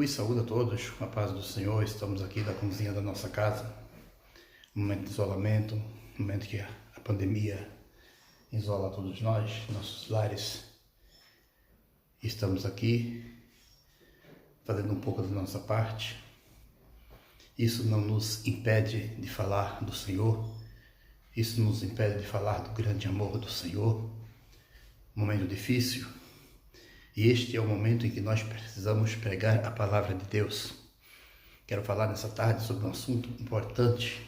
Saúde a todos, com a paz do Senhor. Estamos aqui da cozinha da nossa casa, um momento de isolamento, um momento que a pandemia isola todos nós, nossos lares. Estamos aqui fazendo um pouco da nossa parte. Isso não nos impede de falar do Senhor, isso nos impede de falar do grande amor do Senhor. Momento difícil. E este é o momento em que nós precisamos pregar a palavra de Deus. Quero falar nessa tarde sobre um assunto importante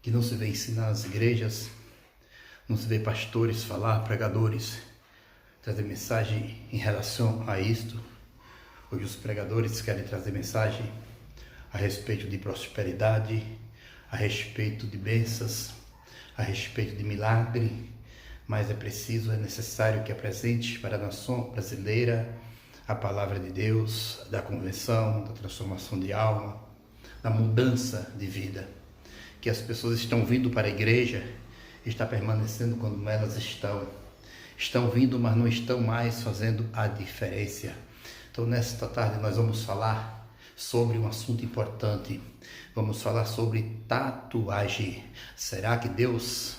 que não se vê ensinar nas igrejas, não se vê pastores falar, pregadores trazer mensagem em relação a isto. Hoje os pregadores querem trazer mensagem a respeito de prosperidade, a respeito de bênçãos, a respeito de milagre. Mas é necessário que apresente para a nação brasileira a palavra de Deus, da conversão, da transformação de alma, da mudança de vida. Que as pessoas estão vindo para a igreja, está permanecendo como elas estão vindo, mas não estão mais fazendo a diferença. Então nesta tarde nós vamos falar sobre um assunto importante. Vamos falar sobre tatuagem. Será que Deus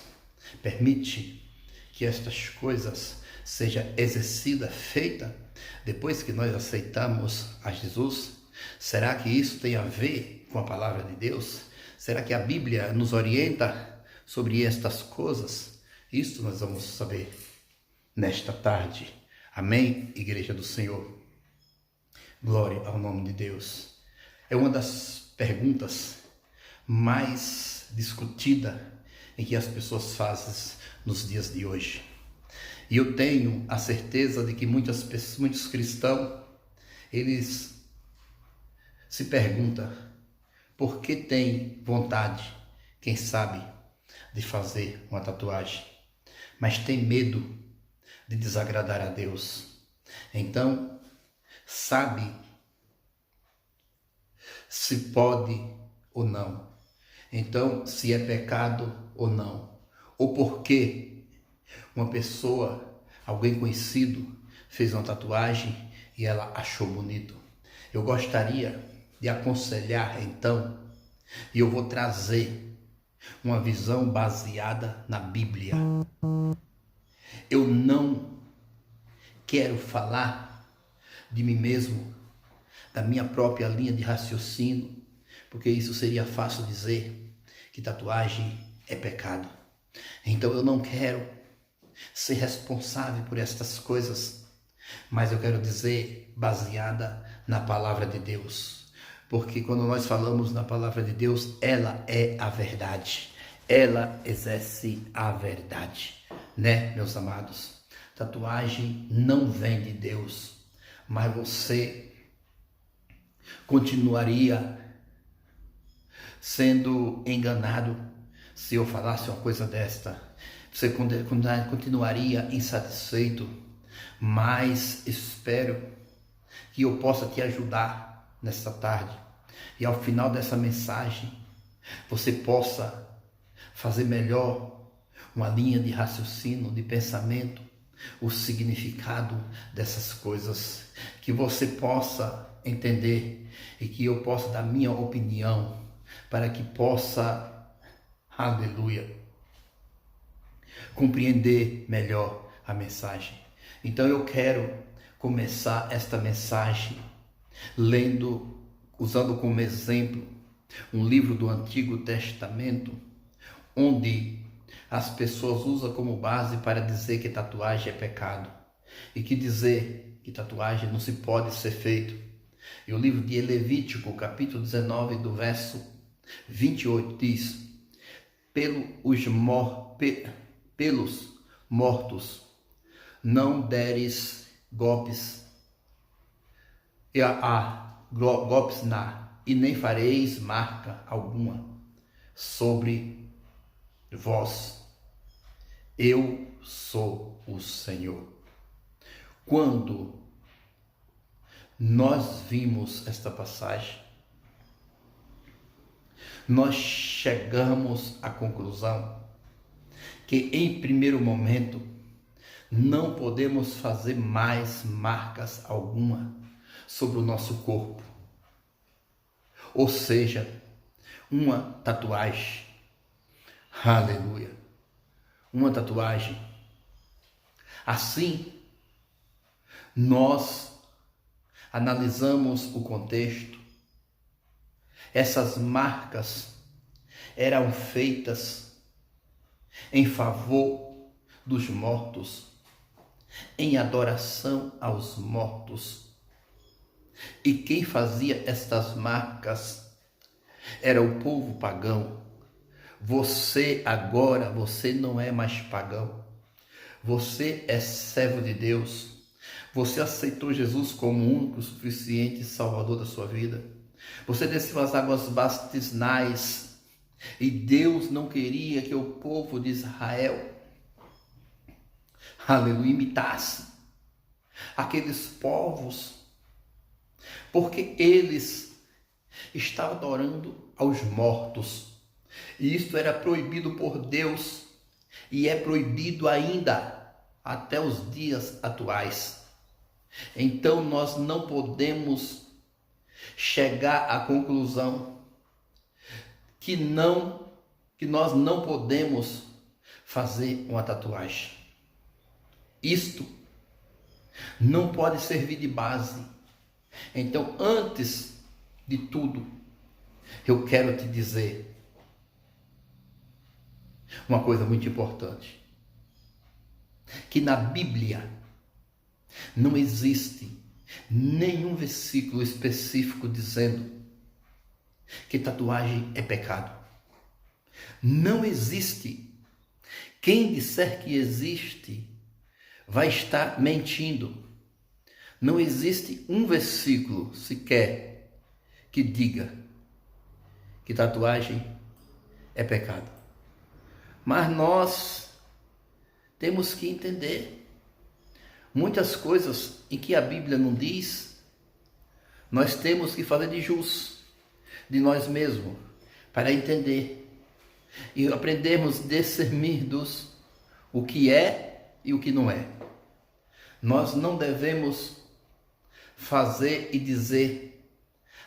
permite que estas coisas seja exercida, feita, depois que nós aceitamos a Jesus? Será que isso tem a ver com a palavra de Deus? Será que a Bíblia nos orienta sobre estas coisas? Isso nós vamos saber nesta tarde. Amém, Igreja do Senhor? Glória ao nome de Deus. É uma das perguntas mais discutidas em que as pessoas fazem nos dias de hoje. E eu tenho a certeza de que muitos cristãos, eles se perguntam por que tem vontade, quem sabe, de fazer uma tatuagem, mas tem medo de desagradar a Deus. Então, sabe se pode ou não. Então, se é pecado ou não. Ou porque uma pessoa, alguém conhecido, fez uma tatuagem e ela achou bonito. Eu gostaria de aconselhar então, e eu vou trazer uma visão baseada na Bíblia. Eu não quero falar de mim mesmo, da minha própria linha de raciocínio, porque isso seria fácil dizer que tatuagem é pecado. Então eu não quero ser responsável por estas coisas, mas eu quero dizer baseada na palavra de Deus. Porque quando nós falamos na palavra de Deus, ela é a verdade. Ela exerce a verdade, né, meus amados? Tatuagem não vem de Deus, mas você continuaria sendo enganado se eu falasse uma coisa desta. Você continuaria insatisfeito, mas espero que eu possa te ajudar nesta tarde. E ao final dessa mensagem, você possa fazer melhor uma linha de raciocínio, de pensamento, o significado dessas coisas. Que você possa entender e que eu possa dar minha opinião para que possa, aleluia, compreender melhor a mensagem. Então eu quero começar esta mensagem usando como exemplo um livro do Antigo Testamento, onde as pessoas usam como base para dizer que tatuagem é pecado e que dizer que tatuagem não se pode ser feito. E o livro de Levítico, capítulo 19, do verso 28 diz: pelos mortos não deres golpes e nem fareis marca alguma sobre vós. Eu sou o Senhor. Quando nós vimos esta passagem, nós chegamos à conclusão que, em primeiro momento, não podemos fazer mais marcas alguma sobre o nosso corpo. Ou seja, uma tatuagem. Aleluia. Uma tatuagem. Assim, nós analisamos o contexto. Essas marcas eram feitas em favor dos mortos, em adoração aos mortos. E quem fazia estas marcas era o povo pagão. Você agora, você não é mais pagão. Você é servo de Deus. Você aceitou Jesus como o único, suficiente Salvador da sua vida. Você desceu as águas batismais e Deus não queria que o povo de Israel, aleluia, imitasse aqueles povos, porque eles estavam adorando aos mortos. E isto era proibido por Deus e é proibido ainda até os dias atuais. Então nós não podemos chegar à conclusão que nós não podemos fazer uma tatuagem. Isto não pode servir de base. Então, antes de tudo, eu quero te dizer uma coisa muito importante, que na Bíblia não existe nenhum versículo específico dizendo que tatuagem é pecado. Não existe. Quem disser que existe vai estar mentindo. Não existe um versículo sequer que diga que tatuagem é pecado. Mas nós temos que entender muitas coisas em que a Bíblia não diz. Nós temos que fazer de jus de nós mesmos para entender e aprendermos a discernir o que é e o que não é. Nós não devemos fazer e dizer.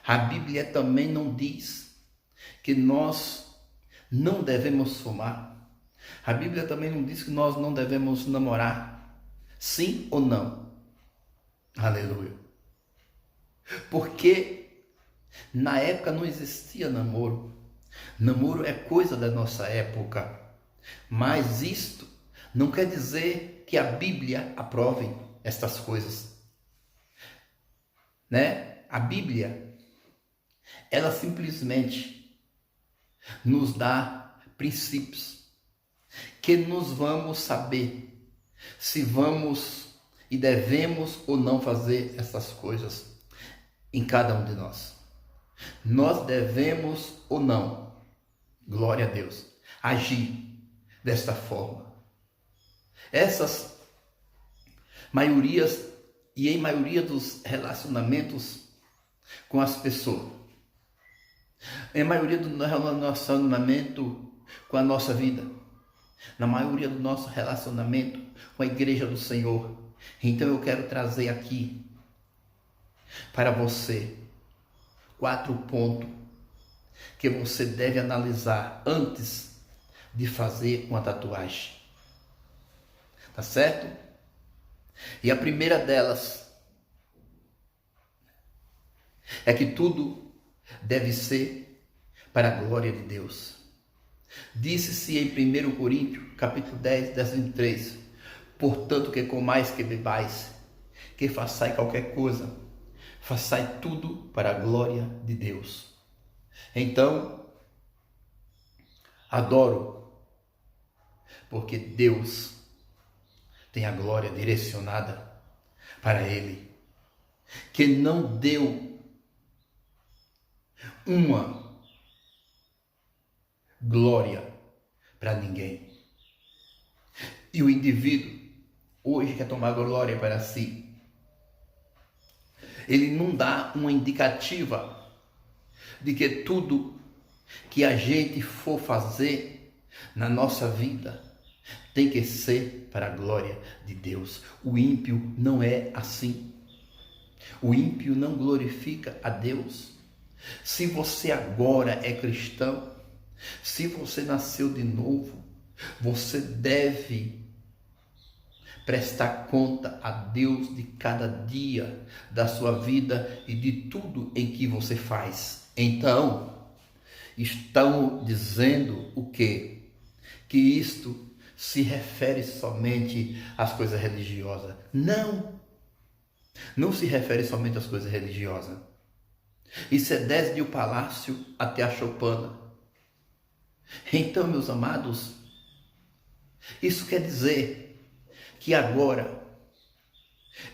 A Bíblia também não diz que nós não devemos fumar. A Bíblia também não diz que nós não devemos namorar. Sim ou não? Aleluia. Porque na época não existia namoro. Namoro é coisa da nossa época. Mas isto não quer dizer que a Bíblia aprove estas coisas. A Bíblia, ela simplesmente nos dá princípios que nos vamos saber se vamos e devemos ou não fazer essas coisas em cada um de nós. Nós devemos ou não, glória a Deus, agir desta forma. Essas maiorias e em maioria dos relacionamentos com as pessoas, em maioria do relacionamento com a nossa vida, na maioria do nosso relacionamento com a igreja do Senhor. Então eu quero trazer aqui para você 4 pontos que você deve analisar antes de fazer uma tatuagem. Tá certo? E a primeira delas é que tudo deve ser para a glória de Deus. Disse-se em 1 Coríntios, capítulo 10, verso 23, portanto que comais, que bebais, que façais qualquer coisa, façai tudo para a glória de Deus. Então, adoro, porque Deus tem a glória direcionada para Ele, que não deu uma glória para ninguém. E o indivíduo hoje quer tomar glória para si. Ele não dá uma indicativa de que tudo que a gente for fazer na nossa vida tem que ser para a glória de Deus. O ímpio não é assim. O ímpio não glorifica a Deus. Se você agora é cristão, se você nasceu de novo, você deve prestar conta a Deus de cada dia da sua vida e de tudo em que você faz. Então, estão dizendo o quê? Que isto se refere somente às coisas religiosas. Não! Não se refere somente às coisas religiosas. Isso é desde o palácio até a choupana. Então, meus amados, isso quer dizer que agora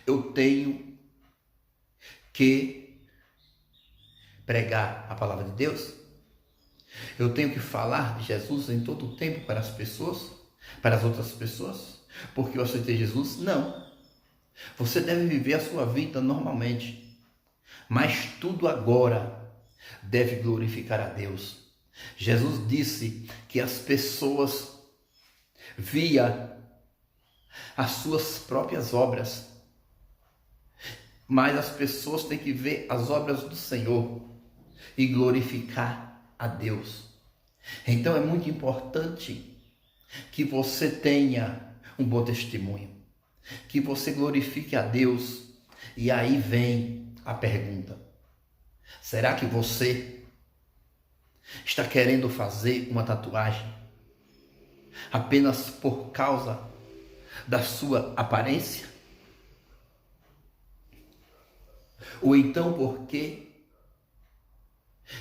eu tenho que pregar a palavra de Deus. Eu tenho que falar de Jesus em todo o tempo para as pessoas, para as outras pessoas, porque eu aceitei Jesus? Não. Você deve viver a sua vida normalmente, mas tudo agora deve glorificar a Deus. Jesus disse que as pessoas via as suas próprias obras, mas as pessoas têm que ver as obras do Senhor e glorificar a Deus. Então é muito importante que você tenha um bom testemunho, que você glorifique a Deus. E aí vem a pergunta: será que você está querendo fazer uma tatuagem apenas por causa da sua aparência? Ou então porque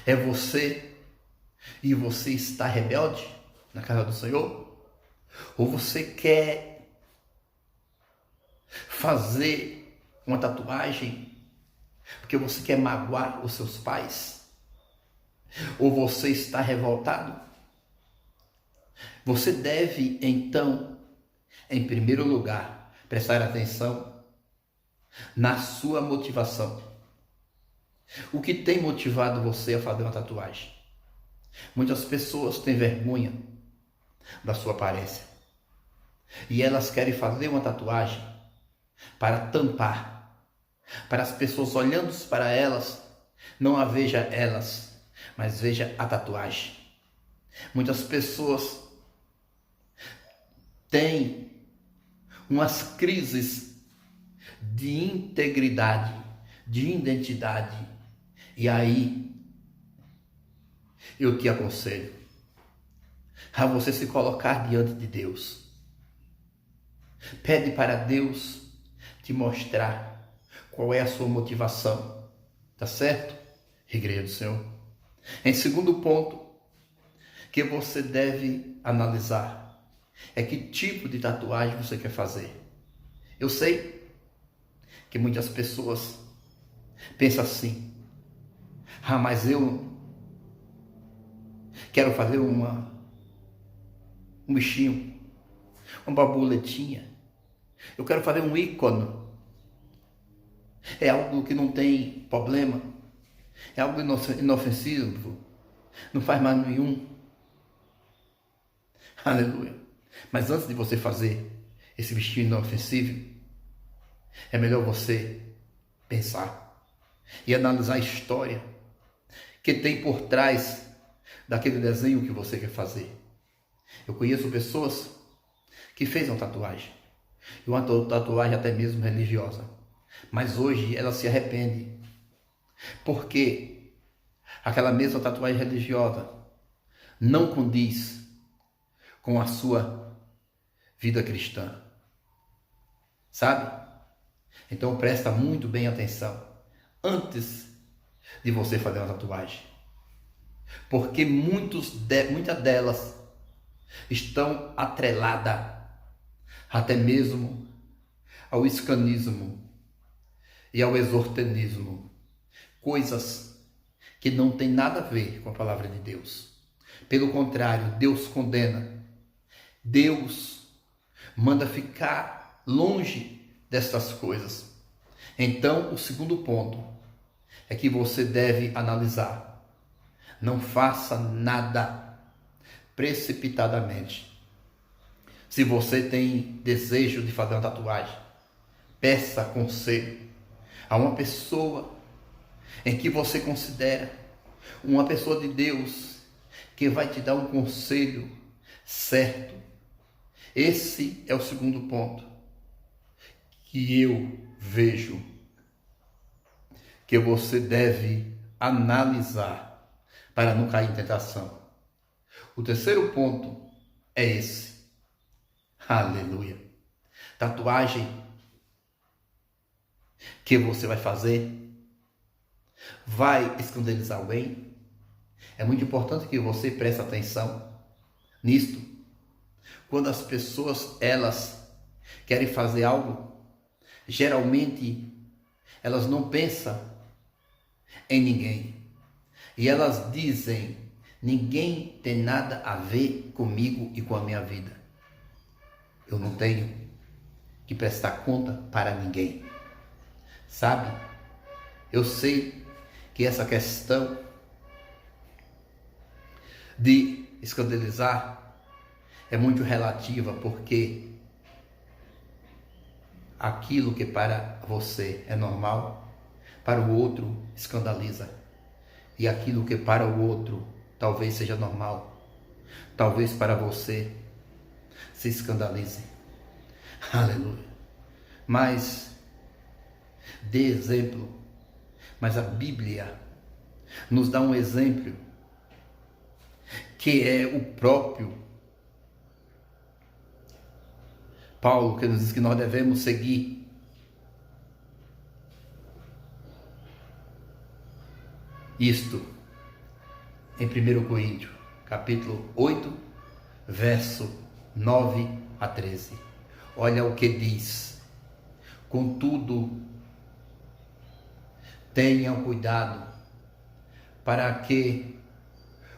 é você e você está rebelde na casa do Senhor? Ou você quer fazer uma tatuagem porque você quer magoar os seus pais? Ou você está revoltado? Você deve então, em primeiro lugar, prestar atenção na sua motivação. O que tem motivado você a fazer uma tatuagem? Muitas pessoas têm vergonha da sua aparência e elas querem fazer uma tatuagem para tampar, para as pessoas olhando para elas não a veja elas, mas veja a tatuagem. Muitas pessoas têm umas crises de integridade, de identidade. E aí, eu te aconselho a você se colocar diante de Deus. Pede para Deus te mostrar qual é a sua motivação. Tá certo, Igreja do Senhor? Em segundo ponto, que você deve analisar é que tipo de tatuagem você quer fazer. Eu sei que muitas pessoas pensam assim: mas eu quero fazer um bichinho, uma borboletinha, eu quero fazer um ícone. É algo que não tem problema, é algo inofensivo, não faz mal nenhum. Aleluia. Mas antes de você fazer esse bichinho inofensivo, é melhor você pensar e analisar a história que tem por trás daquele desenho que você quer fazer. Eu conheço pessoas que fez uma tatuagem, e uma tatuagem até mesmo religiosa, mas hoje ela se arrepende, porque aquela mesma tatuagem religiosa não condiz com a sua vida cristã, sabe? Então presta muito bem atenção antes de você fazer uma tatuagem, porque muitas delas estão atreladas até mesmo ao escanismo e ao exortanismo, coisas que não tem nada a ver com a palavra de Deus. Pelo contrário, Deus condena, Deus manda ficar longe destas coisas. Então, o segundo ponto é que você deve analisar. Não faça nada precipitadamente. Se você tem desejo de fazer uma tatuagem, peça conselho a uma pessoa em que você considera uma pessoa de Deus que vai te dar um conselho certo. Esse é o segundo ponto que eu vejo que você deve analisar para não cair em tentação. O terceiro ponto é esse. Aleluia. Tatuagem que você vai fazer vai escandalizar alguém? É muito importante que você preste atenção nisto. Quando as pessoas, elas querem fazer algo, geralmente elas não pensam em ninguém. E elas dizem, ninguém tem nada a ver comigo e com a minha vida. Eu não tenho que prestar conta para ninguém. Sabe? Eu sei que essa questão de escandalizar é muito relativa, porque aquilo que para você é normal, para o outro escandaliza. E aquilo que para o outro talvez seja normal, talvez para você se escandalize. Aleluia. Mas dê exemplo. Mas a Bíblia nos dá um exemplo que é o próprio Paulo, que nos diz que nós devemos seguir. Isto em 1 Coríntios, capítulo 8, verso 9 a 13. Olha o que diz. Contudo, tenham cuidado para que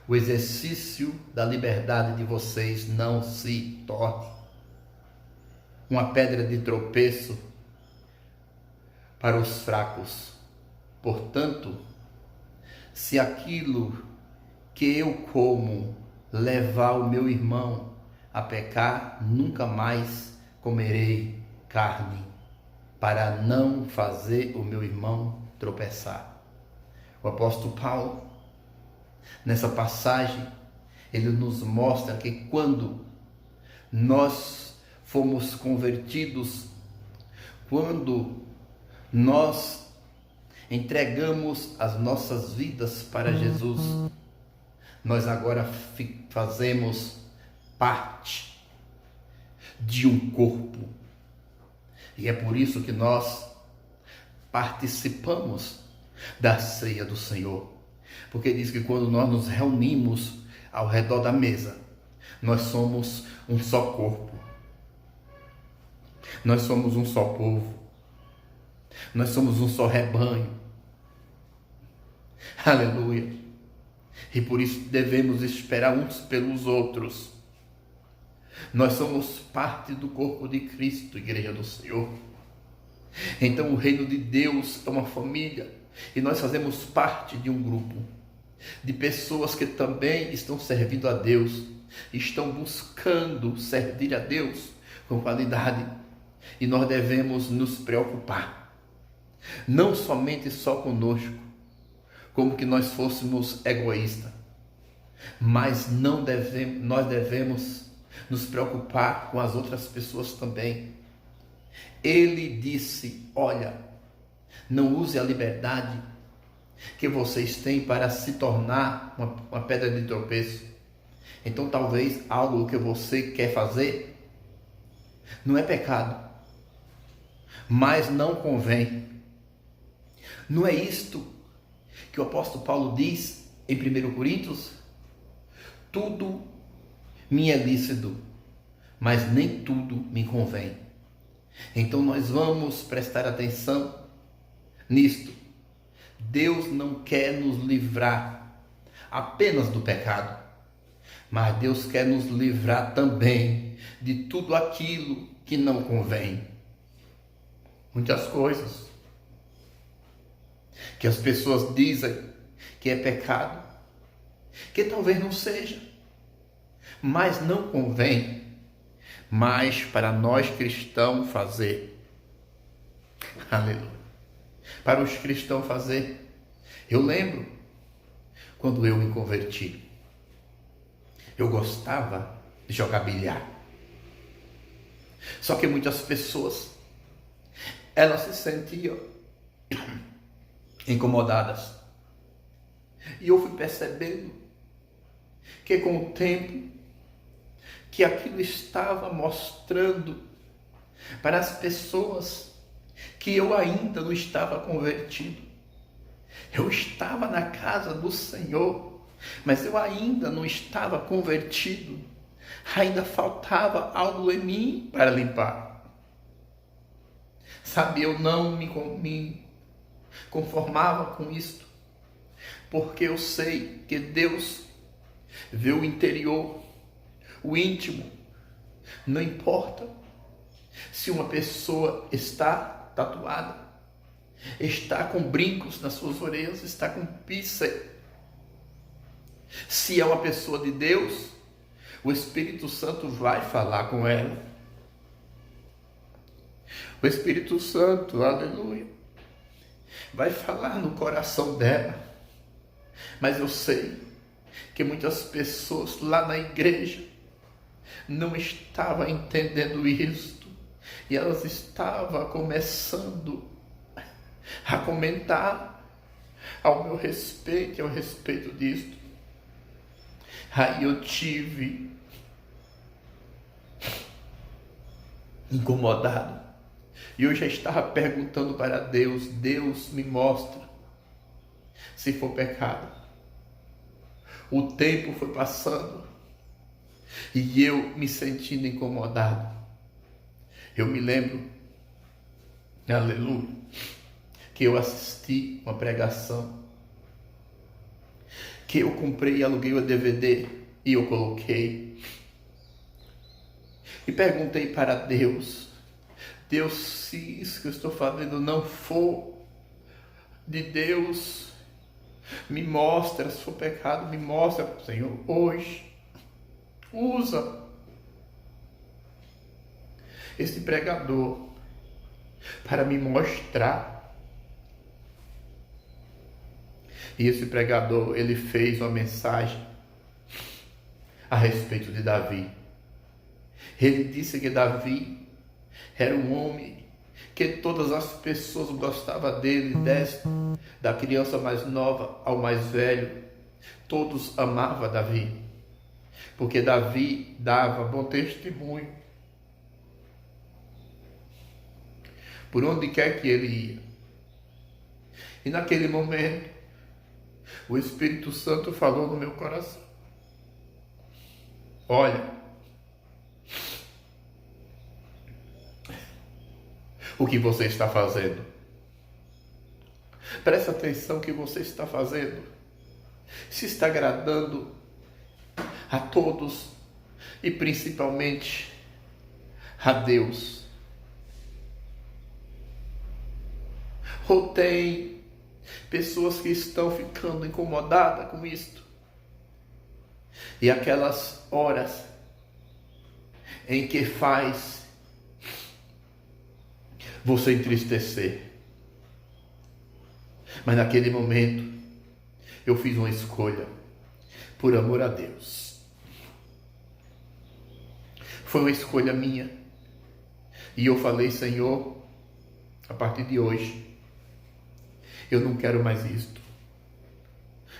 o exercício da liberdade de vocês não se torne uma pedra de tropeço para os fracos. Portanto, se aquilo que eu como levar o meu irmão a pecar, nunca mais comerei carne, para não fazer o meu irmão tropeçar. O apóstolo Paulo, nessa passagem, ele nos mostra que quando nós fomos convertidos, quando nós entregamos as nossas vidas para Jesus, nós agora fazemos parte de um corpo. E é por isso que nós participamos da ceia do Senhor. Porque diz que quando nós nos reunimos ao redor da mesa, nós somos um só corpo. Nós somos um só povo. Nós somos um só rebanho. Aleluia. E por isso devemos esperar uns pelos outros. Nós somos parte do corpo de Cristo, Igreja do Senhor. Então o reino de Deus é uma família. E nós fazemos parte de um grupo de pessoas que também estão servindo a Deus. Estão buscando servir a Deus com qualidade. E nós devemos nos preocupar. Não somente só conosco, como que nós fôssemos egoístas. Mas nós devemos nos preocupar com as outras pessoas também. Ele disse, olha, não use a liberdade que vocês têm para se tornar uma pedra de tropeço. Então talvez algo que você quer fazer não é pecado, mas não convém. Não é isto que o apóstolo Paulo diz em 1 Coríntios? Tudo me é lícito, mas nem tudo me convém. Então nós vamos prestar atenção nisto. Deus não quer nos livrar apenas do pecado, mas Deus quer nos livrar também de tudo aquilo que não convém. Muitas coisas que as pessoas dizem que é pecado, que talvez não seja, mas não convém mais para nós cristãos fazer. Aleluia. para os cristãos fazer. Eu lembro quando eu me converti. Eu gostava de jogar bilhar. Só que muitas pessoas, elas se sentiam incomodadas. E eu fui percebendo que com o tempo, que aquilo estava mostrando para as pessoas que eu ainda não estava convertido. Eu estava na casa do Senhor, mas eu ainda não estava convertido. Ainda faltava algo em mim para limpar. Sabe, eu não me conformava com isto, porque eu sei que Deus vê o interior, o íntimo. Não importa se uma pessoa está tatuada, está com brincos nas suas orelhas, está com piercing. Se é uma pessoa de Deus, o Espírito Santo vai falar com ela. O Espírito Santo, aleluia, vai falar no coração dela. Mas eu sei que muitas pessoas lá na igreja não estavam entendendo isto. E elas estavam começando a comentar ao meu respeito e ao respeito disto. Aí eu tive incomodado. E eu já estava perguntando para Deus: Deus, me mostra se for pecado. O tempo foi passando e eu me sentindo incomodado. Eu me lembro, aleluia, que eu assisti uma pregação, que eu comprei e aluguei o DVD e eu coloquei. E perguntei para Deus: Deus, se isso que eu estou fazendo não for de Deus, me mostra. Se for pecado, me mostra, Senhor, hoje. Usa esse pregador para me mostrar. E esse pregador, ele fez uma mensagem a respeito de Davi. Ele disse que Davi era um homem que todas as pessoas gostavam dele, da criança mais nova ao mais velho. Todos amavam Davi, porque Davi dava bom testemunho por onde quer que ele ia. E naquele momento, o Espírito Santo falou no meu coração: olha, o que você está fazendo. Presta atenção no que você está fazendo. Se está agradando a todos e principalmente a Deus. Ou tem pessoas que estão ficando incomodadas com isto. E aquelas horas em que faz você entristecer. Mas naquele momento eu fiz uma escolha por amor a Deus. Foi uma escolha minha. E eu falei: Senhor, a partir de hoje eu não quero mais isto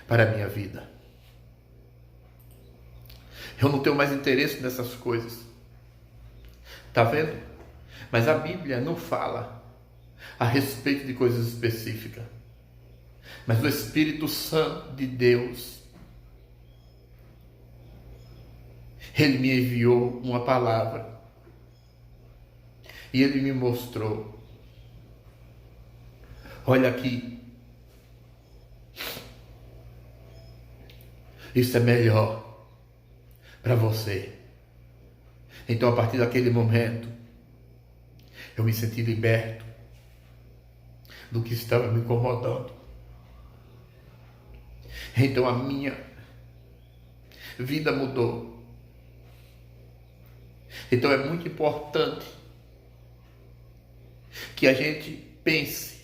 para a minha vida. Eu não tenho mais interesse nessas coisas. Tá vendo? Mas a Bíblia não fala a respeito de coisas específicas. Mas o Espírito Santo de Deus, ele me enviou uma palavra. E ele me mostrou: olha aqui, isso é melhor para você. Então, a partir daquele momento, eu me senti liberto do que estava me incomodando. Então, a minha vida mudou. Então, é muito importante que a gente pense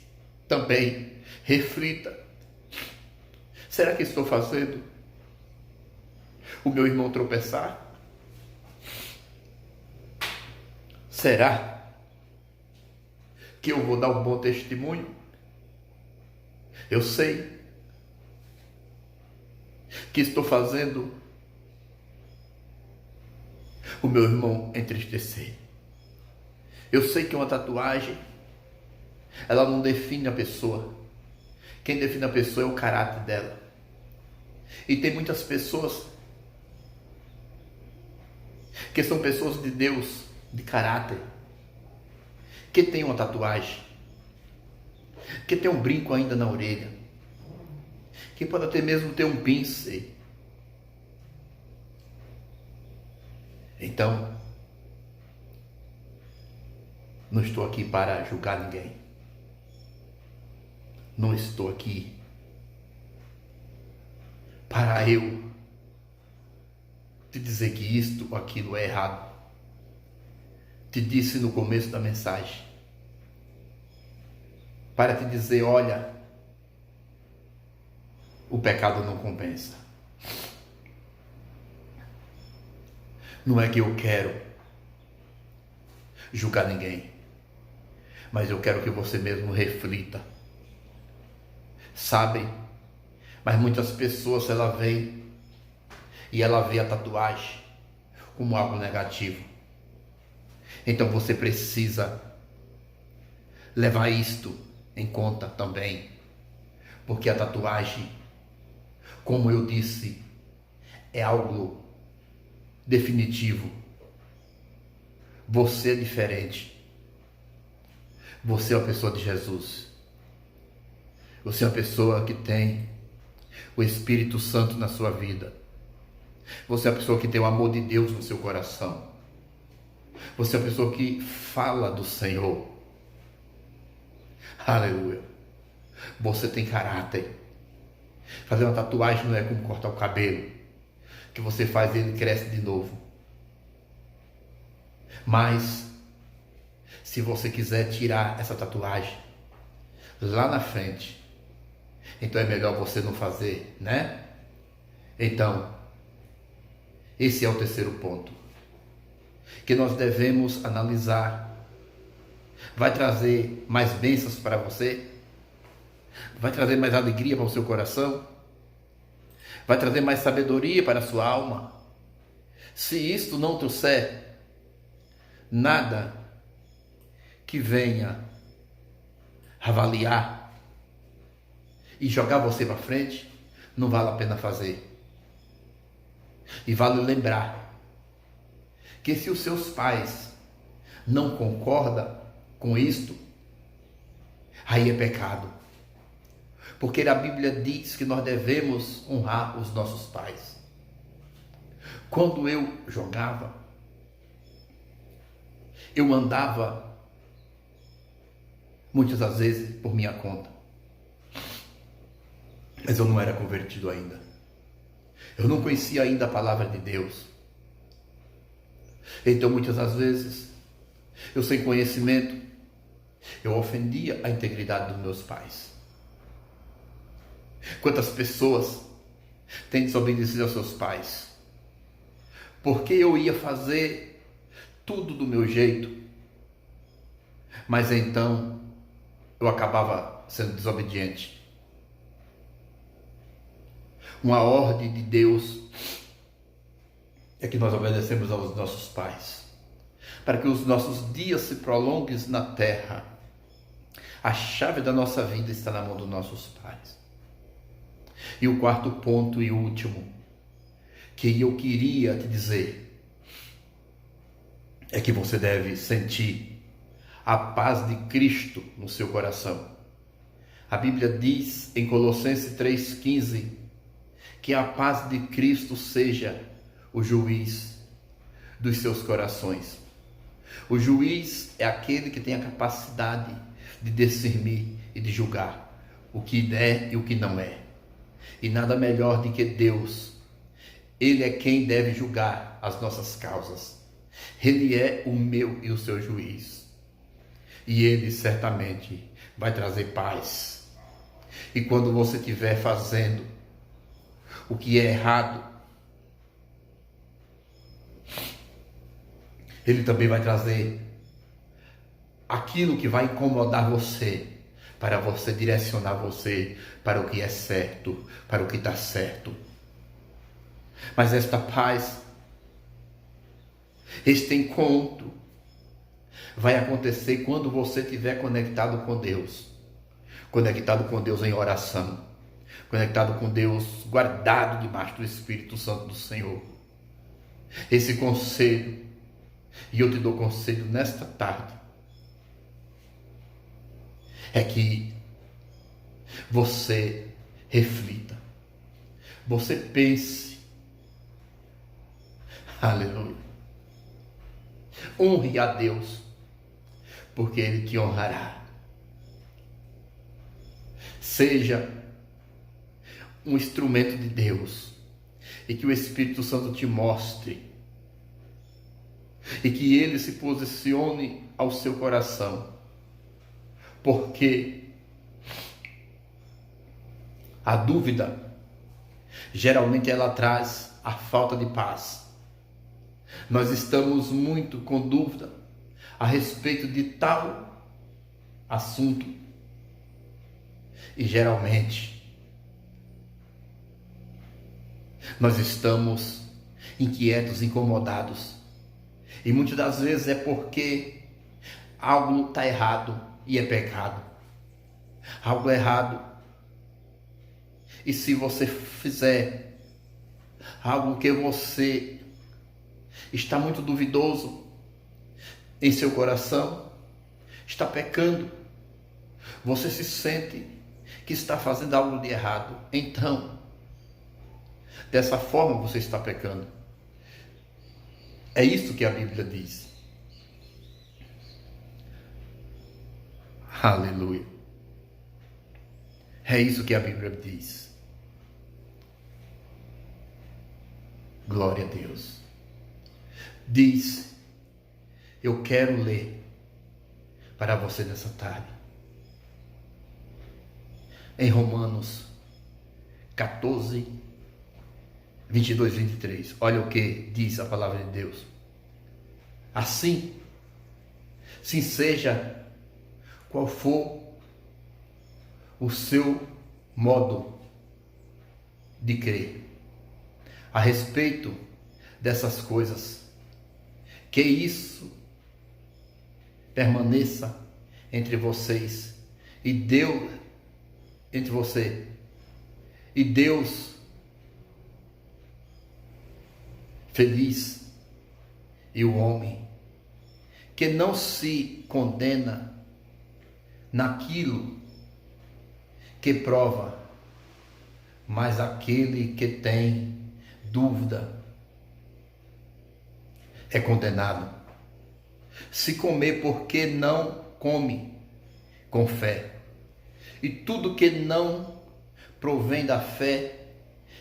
também reflita. Será que estou fazendo o meu irmão tropeçar? Será que eu vou dar um bom testemunho? Eu sei que estou fazendo o meu irmão entristecer. Eu sei que uma tatuagem, ela não define a pessoa. Quem define a pessoa é o caráter dela. E tem muitas pessoas que são pessoas de Deus, de caráter, que tem uma tatuagem, que tem um brinco ainda na orelha, que pode até mesmo ter um pince. Então, não estou aqui para julgar ninguém. Não estou aqui para eu te dizer que isto ou aquilo é errado. Te disse no começo da mensagem, para te dizer, olha, o pecado não compensa. Não é que eu quero julgar ninguém, mas eu quero que você mesmo reflita. Sabe? Mas muitas pessoas, ela vem e ela vê a tatuagem como algo negativo. Então você precisa levar isto em conta também, porque a tatuagem, como eu disse, é algo definitivo. Você é diferente. Você é uma pessoa de Jesus. Você é uma pessoa que tem o Espírito Santo na sua vida. Você é uma pessoa que tem o amor de Deus no seu coração. Você é uma pessoa que fala do Senhor. Aleluia. Você tem caráter. Fazer uma tatuagem não é como cortar o cabelo, que você faz e ele cresce de novo. Mas, se você quiser tirar essa tatuagem lá na frente, então é melhor você não fazer, né? Então, esse é o terceiro ponto que nós devemos analisar. Vai trazer mais bênçãos para você? Vai trazer mais alegria para o seu coração? Vai trazer mais sabedoria para a sua alma? Se isto não trouxer nada que venha avaliar e jogar você para frente, não vale a pena fazer. E vale lembrar que se os seus pais não concordam com isto, aí é pecado. Porque a Bíblia diz que nós devemos honrar os nossos pais. Quando eu jogava, eu andava muitas das vezes por minha conta. Mas eu não era convertido ainda. Eu não conhecia ainda a palavra de Deus. Então muitas das vezes, eu sem conhecimento, eu ofendia a integridade dos meus pais. Quantas pessoas têm desobedecido aos seus pais? Porque eu ia fazer tudo do meu jeito, mas então eu acabava sendo desobediente. Uma ordem de Deus é que nós obedecemos aos nossos pais, para que os nossos dias se prolonguem na terra. A chave da nossa vida está na mão dos nossos pais. E o quarto ponto e último que eu queria te dizer é que você deve sentir a paz de Cristo no seu coração. A Bíblia diz em Colossenses 3,15 que a paz de Cristo seja o juiz dos seus corações. O juiz é aquele que tem a capacidade de discernir e de julgar o que é e o que não é. E nada melhor do que Deus. Ele é quem deve julgar as nossas causas. Ele é o meu e o seu juiz. E Ele certamente vai trazer paz. E quando você estiver fazendo o que é errado, Ele também vai trazer aquilo que vai incomodar você, para você direcionar você para o que é certo, para o que está certo. Mas esta paz, este encontro, vai acontecer quando você estiver conectado com Deus. Conectado com Deus em oração. Conectado com Deus, guardado debaixo do Espírito Santo do Senhor. Esse conselho, e eu te dou conselho nesta tarde, é que você reflita, você pense, aleluia, honre a Deus, porque Ele te honrará. Seja um instrumento de Deus, e que o Espírito Santo te mostre, e que Ele se posicione ao seu coração, porque a dúvida, geralmente ela traz a falta de paz. Nós estamos muito com dúvida a respeito de tal assunto, e geralmente nós estamos inquietos, incomodados, e muitas das vezes é porque algo está errado e é pecado, algo errado, e se você fizer algo que você está muito duvidoso em seu coração, está pecando, você se sente que está fazendo algo de errado, então dessa forma você está pecando. É isso que a Bíblia diz. Aleluia. É isso que a Bíblia diz. Glória a Deus. Diz, eu quero ler para você nessa tarde, em Romanos 14, 22, 23. Olha o que diz a palavra de Deus. Assim seja qual for o seu modo de crer a respeito dessas coisas, que isso permaneça entre vocês e Deus, entre você e Deus, feliz, e o homem que não se condena naquilo que prova, mas aquele que tem dúvida é condenado. Se comer, porque não come com fé, e tudo que não provém da fé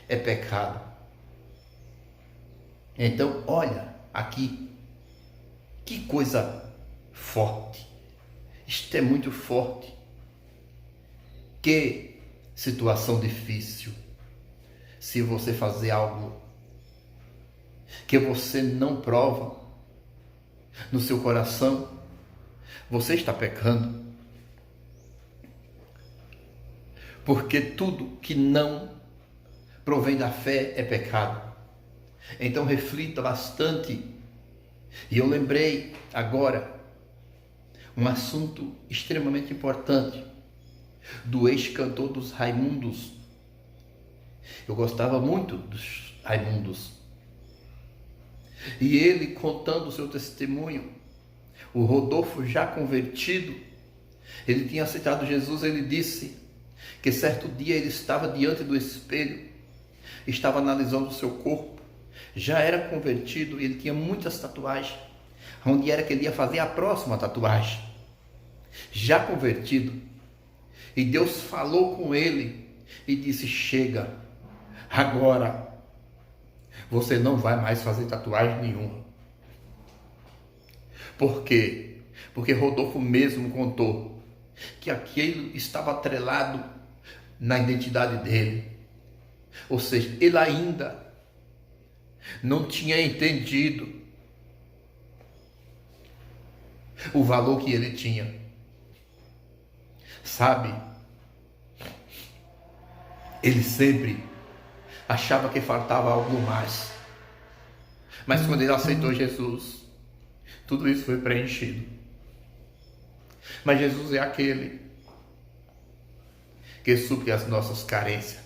é pecado. Então, olha aqui, que coisa forte. Isto é muito forte. Que situação difícil. Se você fazer algo que você não prova no seu coração, você está pecando. Porque tudo que não provém da fé é pecado. Então reflita bastante. E eu lembrei agora um assunto extremamente importante do ex-cantor dos Raimundos. Eu gostava muito dos Raimundos. E ele contando o seu testemunho, o Rodolfo já convertido, ele tinha aceitado Jesus. Ele disse que certo dia ele estava diante do espelho, estava analisando o seu corpo, já era convertido, ele tinha muitas tatuagens, onde era que ele ia fazer a próxima tatuagem, já convertido, e Deus falou com ele e disse: chega, agora você não vai mais fazer tatuagem nenhuma. Por quê? Porque Rodolfo mesmo contou que aquilo estava atrelado na identidade dele. Ou seja, ele ainda não tinha entendido o valor que ele tinha. Sabe? Ele sempre achava que faltava algo mais. Mas quando ele aceitou Jesus, tudo isso foi preenchido. Mas Jesus é aquele que supre as nossas carências.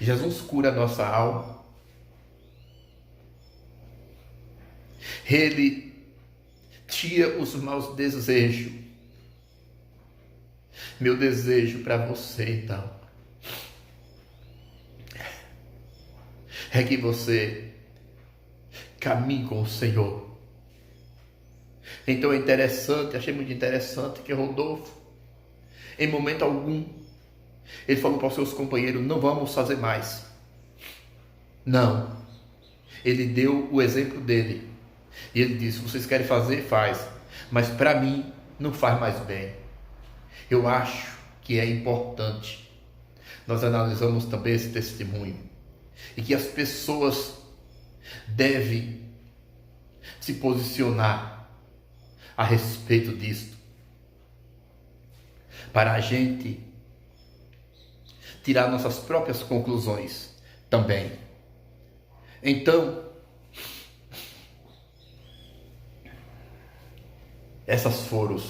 Jesus cura a nossa alma. Ele tira os maus desejos. Meu desejo para você, então, é que você caminhe com o Senhor. Então é interessante, achei muito interessante que Rodolfo, em momento algum, ele falou para os seus companheiros: não vamos fazer mais. Não. Ele deu o exemplo dele. E ele disse: vocês querem fazer? Faz. Mas para mim, não faz mais bem. Eu acho que é importante nós analisamos também esse testemunho. E que as pessoas devem se posicionar a respeito disto. Para a gente tirar nossas próprias conclusões também. Então, essas foram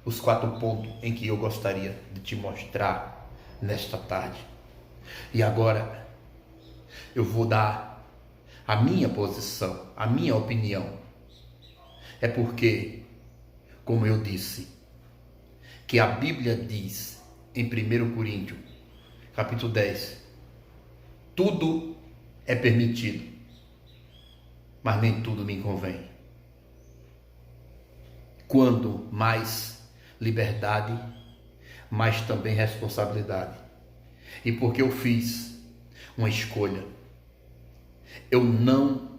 os 4 pontos em que eu gostaria de te mostrar nesta tarde. E agora eu vou dar a minha posição, a minha opinião. É porque, como eu disse, que a Bíblia diz em 1 Coríntios, capítulo 10, tudo é permitido, mas nem tudo me convém. Quando mais liberdade, mas também responsabilidade. E porque eu fiz uma escolha, eu não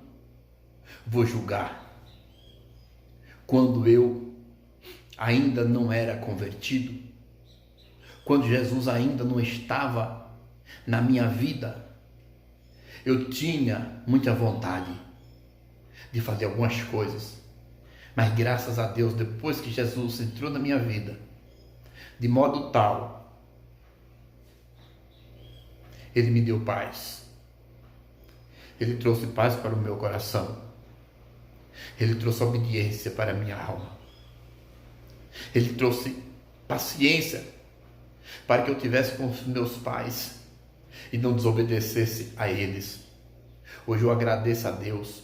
vou julgar. Quando eu ainda não era convertido, quando Jesus ainda não estava na minha vida, eu tinha muita vontade de fazer algumas coisas. Mas graças a Deus, depois que Jesus entrou na minha vida, de modo tal, Ele me deu paz. Ele trouxe paz para o meu coração. Ele trouxe obediência para a minha alma. Ele trouxe paciência para que eu tivesse com os meus pais e não desobedecesse a eles. Hoje eu agradeço a Deus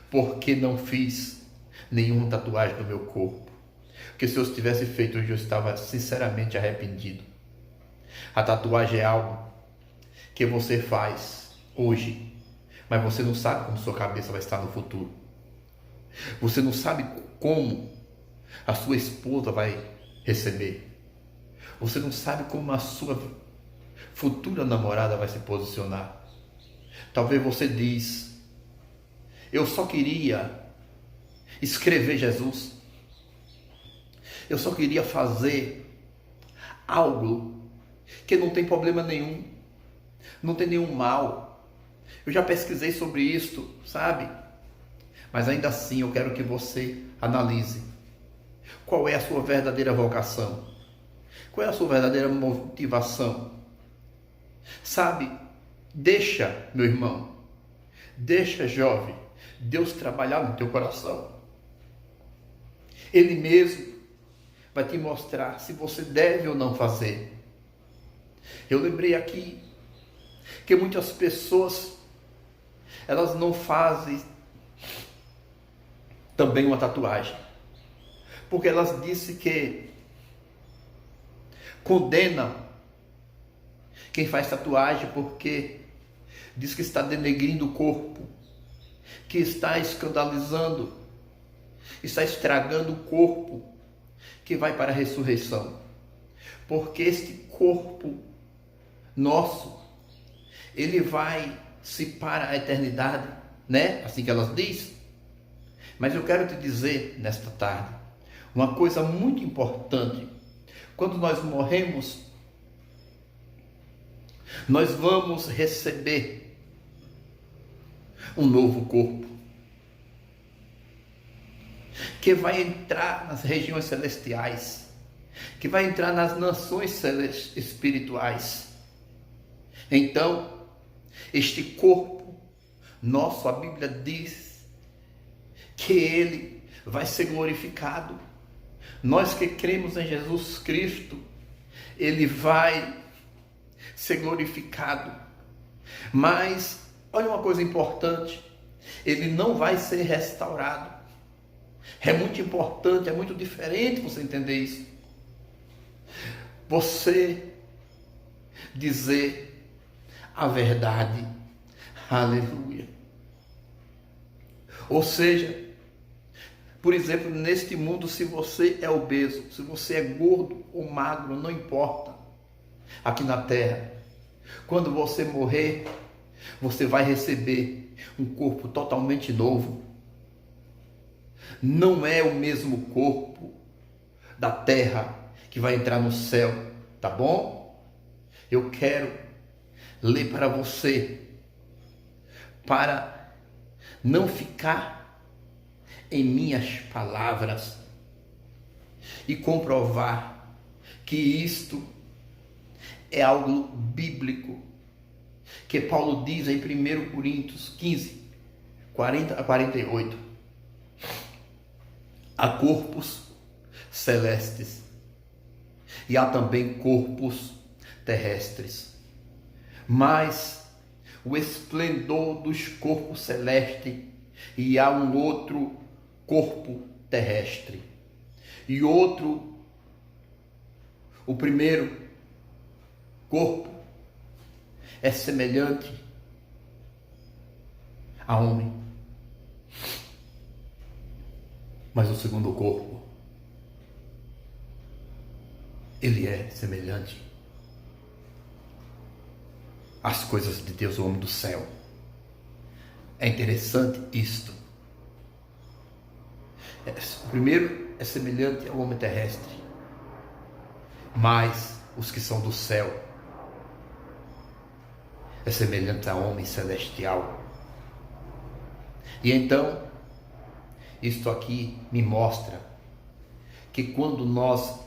porque não fiz nenhuma tatuagem no meu corpo. Porque se eu tivesse feito, hoje eu estava sinceramente arrependido. A tatuagem é algo que você faz hoje, mas você não sabe como sua cabeça vai estar no futuro. Você não sabe como a sua esposa vai receber. Você não sabe como a sua futura namorada vai se posicionar. Talvez você diz: eu só queria escrever Jesus. Eu só queria fazer algo que não tem problema nenhum. Não tem nenhum mal. Eu já pesquisei sobre isto, sabe? Mas ainda assim eu quero que você analise. Qual é a sua verdadeira vocação? Qual é a sua verdadeira motivação? Sabe? Deixa, meu irmão. Deixa, jovem, Deus trabalhar no teu coração. Ele mesmo vai te mostrar se você deve ou não fazer. Eu lembrei aqui que muitas pessoas, elas não fazem também uma tatuagem, porque elas dizem que condenam quem faz tatuagem porque diz que está denegrindo o corpo, que está escandalizando, está estragando o corpo que vai para a ressurreição. Porque este corpo nosso, ele vai-se para a eternidade, né? Assim que elas dizem. Mas eu quero te dizer nesta tarde, uma coisa muito importante. Quando nós morremos, nós vamos receber um novo corpo, que vai entrar nas regiões celestiais, que vai entrar nas nações espirituais. Então, este corpo nosso, a Bíblia diz que ele vai ser glorificado. Nós que cremos em Jesus Cristo, ele vai ser glorificado. Mas, olha uma coisa importante, ele não vai ser restaurado. É muito importante, é muito diferente você entender isso. Você dizer a verdade. Aleluia. Ou seja, por exemplo, neste mundo, se você é obeso, se você é gordo ou magro, não importa. Aqui na terra, quando você morrer, você vai receber um corpo totalmente novo. Não é o mesmo corpo da terra que vai entrar no céu, tá bom? Eu quero ler para você, para não ficar em minhas palavras e comprovar que isto é algo bíblico, que Paulo diz em 1 Coríntios 15, 40 a 48. Há corpos celestes e há também corpos terrestres, mas o esplendor dos corpos celestes, e há um outro corpo terrestre, e outro, o primeiro corpo é semelhante a homem, mas o segundo corpo, ele é semelhante às coisas de Deus, o homem do céu. É interessante isto. O primeiro é semelhante ao homem terrestre, mas os que são do céu é semelhante ao homem celestial. E então, isto aqui me mostra que quando nós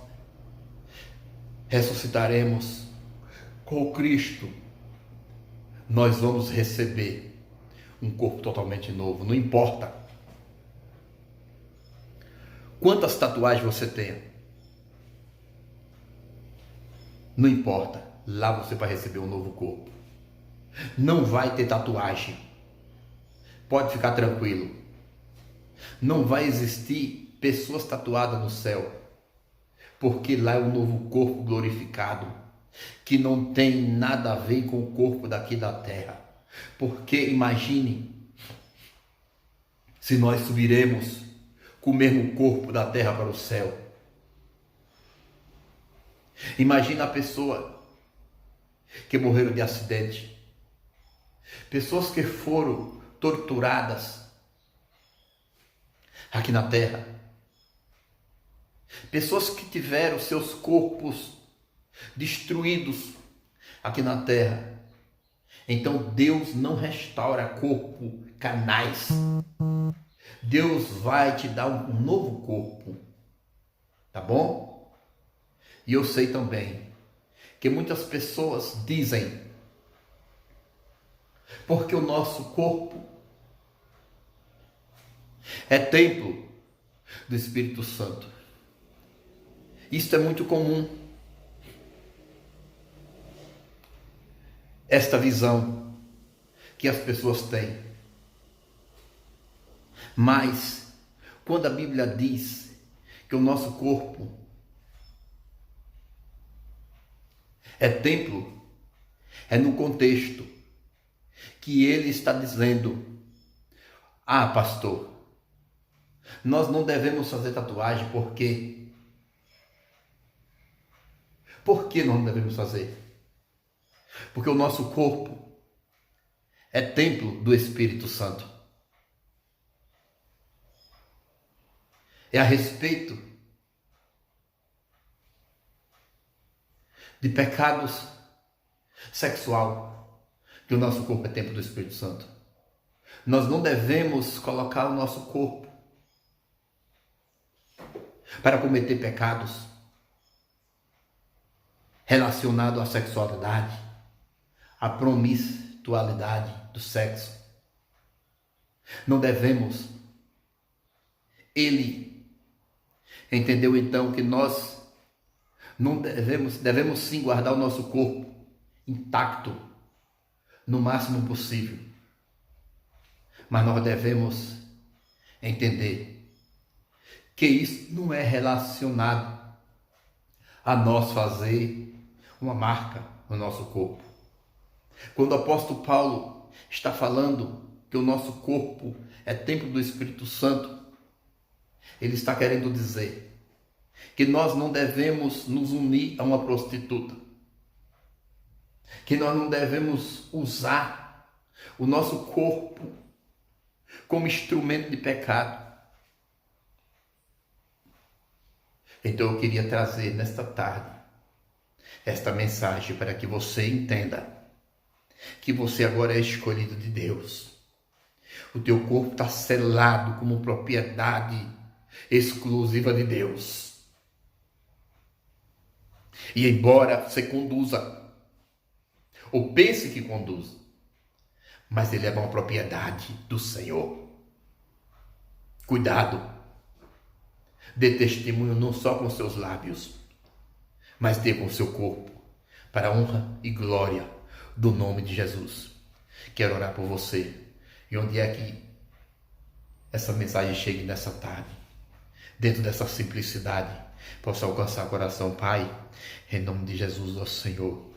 ressuscitaremos com Cristo, nós vamos receber um corpo totalmente novo. Não importa quantas tatuagens você tenha, não importa, lá você vai receber um novo corpo. Não vai ter tatuagem, pode ficar tranquilo. Não vai existir pessoas tatuadas no céu, porque lá é um novo corpo glorificado, que não tem nada a ver com o corpo daqui da terra. Porque imagine se nós subiremos com o mesmo corpo da terra para o céu. Imagina a pessoa que morreram de acidente, pessoas que foram torturadas aqui na terra, pessoas que tiveram seus corpos destruídos aqui na terra. Então Deus não restaura corpo carnais. Deus vai te dar um novo corpo, tá bom? E eu sei também que muitas pessoas dizem, porque o nosso corpo é templo do Espírito Santo. Isto é muito comum, esta visão que as pessoas têm. Mas quando a Bíblia diz que o nosso corpo é templo, é no contexto que ele está dizendo: ah, pastor, nós não devemos fazer tatuagem. Por quê? Por que nós não devemos fazer? Porque o nosso corpo é templo do Espírito Santo. É a respeito de pecados sexual, que o nosso corpo é templo do Espírito Santo. Nós não devemos colocar o nosso corpo para cometer pecados relacionados à sexualidade, à promiscuidade do sexo. Não devemos. Ele entendeu então que nós não devemos sim guardar o nosso corpo intacto, no máximo possível. Mas nós devemos entender que isso não é relacionado a nós fazer uma marca no nosso corpo. Quando o apóstolo Paulo está falando que o nosso corpo é templo do Espírito Santo, ele está querendo dizer que nós não devemos nos unir a uma prostituta, que nós não devemos usar o nosso corpo como instrumento de pecado. Então eu queria trazer nesta tarde esta mensagem para que você entenda que você agora é escolhido de Deus. O teu corpo está selado como propriedade exclusiva de Deus. E embora você conduza, ou pense que conduza, mas ele é uma propriedade do Senhor. Cuidado. Dê testemunho não só com seus lábios, mas dê com seu corpo, para a honra e glória do nome de Jesus. Quero orar por você. E onde é que essa mensagem chegue nessa tarde, dentro dessa simplicidade, possa alcançar o coração, Pai, em nome de Jesus, ó Senhor.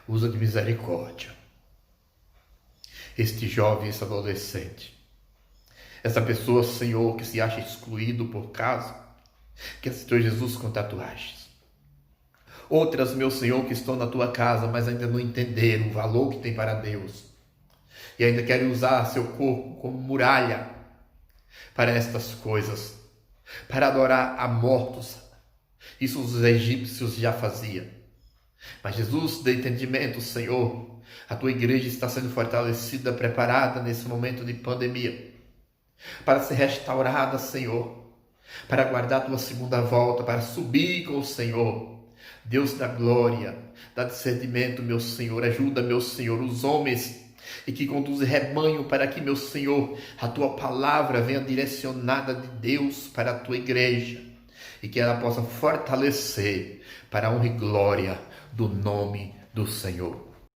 Usa de misericórdia este jovem, esse adolescente, essa pessoa, Senhor, que se acha excluído por causa que aceitou Jesus com tatuagens. Outras, meu Senhor, que estão na tua casa, mas ainda não entenderam o valor que tem para Deus e ainda querem usar seu corpo como muralha para estas coisas, para adorar a mortos. Isso os egípcios já faziam. Mas Jesus, dê entendimento, Senhor. A tua igreja está sendo fortalecida, preparada nesse momento de pandemia, para ser restaurada, Senhor, para aguardar a tua segunda volta, para subir com o Senhor. Deus da glória, dá discernimento, meu Senhor. Ajuda, meu Senhor, os homens e que conduzem rebanho para que, meu Senhor, a tua palavra venha direcionada de Deus para a tua igreja e que ela possa fortalecer para a honra e glória do nome do Senhor.